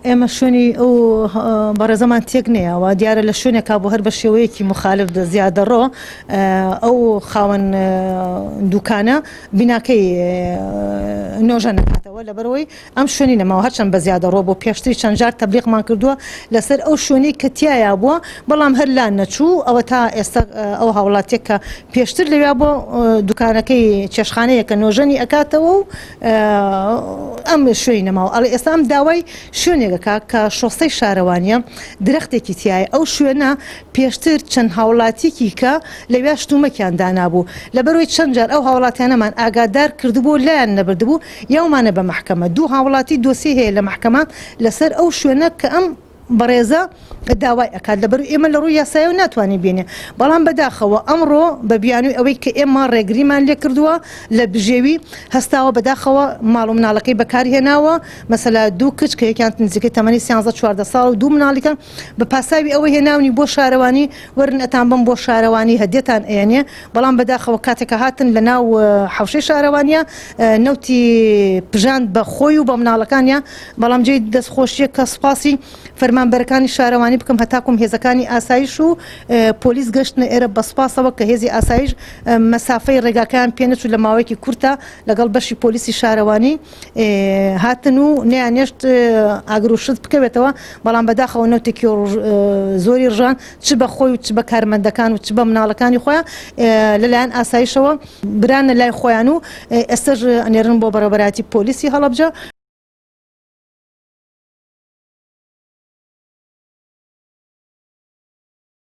ئێمە شوێنی ئەو بەڕێزەمان تێک نەیەوە دیارە لە شوێنێکا بۆ هەر بە شێوەیەکی مخالف زیادەڕۆ ئەو خاوەن دوکانە بیناکەی نۆژە نکاتەوە لەبەرەوەی ئەم شوێنی نەماوە هەرچەند بە زیادەڕۆ بۆ پێشتری چەند جار تەبلیغمان کردووە لەسەر ئەو شوێنی کە تایە بووە بەڵام هەر لا نەچوو ئەوە تا ئێستا ئەو هاوڵاتێک کە پێشتر لەوێ بۆ دوکانەکەی چێشخانەیە کە نۆژەنی ئەکاتەوە و ئەم شوێنی نەماوە ئەڵێ ئێستا ئەم داوای شوێنێکەکە کە شۆستەی شارەوانیە درەختێکی تایە ئەو شوێنە پێشتر چەند هاوڵاتێکی کە لەوێ شتومەکیان دانابوو لەبەرەوەی چەند جار ئەو هاوڵاتیانەمان ئاگادار کردبوو لایەن نەبردبوو یاومانە بە محکەمە دوو هاوڵاتی دۆسی هەیە لە محکەمە لەسەر ئەو شوێنە کە ئەم بەڕێزە داوای ئەکات لەبەر ئێمە لە ڕووی یاسایە ناتوانین بینێ بەڵام بەداخەوە ئەمڕۆ بە بیانووی ئەوەی کە ئێمە ڕێگریمان لێ کردووە لە بژێوی هەستاوە بەداخەوە ماڵ و مناڵەکەی بەکارهێناوە مەسەلا دوو کچ کە یەکیان نزیکەی تەمەنی 13-14 ساڵ و دوو مناڵەکان بە پاساوی ئەوە هێناونی بۆ شارەوانی وەرن ئەتان بم بۆ شارەوانی هەدیێتان ئێنێ بەڵام بەداخەوە کاتێکە هاتن لە ناو حەوشەی شارەوانیە نەوتی پژاند بە خۆی و بە مناڵەکانیە بەڵام جێی دەستخۆشیە کە سوپاسی فەرمانبەرەکانی شارەوانی بکەم هەتاکم هێزەکانی ئاسایش و پۆلیس گەشتنە ئێرە بەسپاسەوە کە هێزی ئاسایش مەسافەی ڕێگاکەیان پێنەچوو لە ماوەیەکی کورتە لەگەڵ بەشی پۆلیسی شارەوانی هاتن و نیانێشت ئاگروشت بکەوێتەوە بەڵام بەداخەوە نەوتێکی زۆری ڕژان چ بە خۆی و چ بە کارمەندەکان و چ بە مناڵەکانی خۆیان لەلایەن ئاسایشەوە برانە لای خۆیان و ئێستاژ ئەنێرن بۆ بەڕێوەبەرایەتی پۆلیسی هەڵەبجە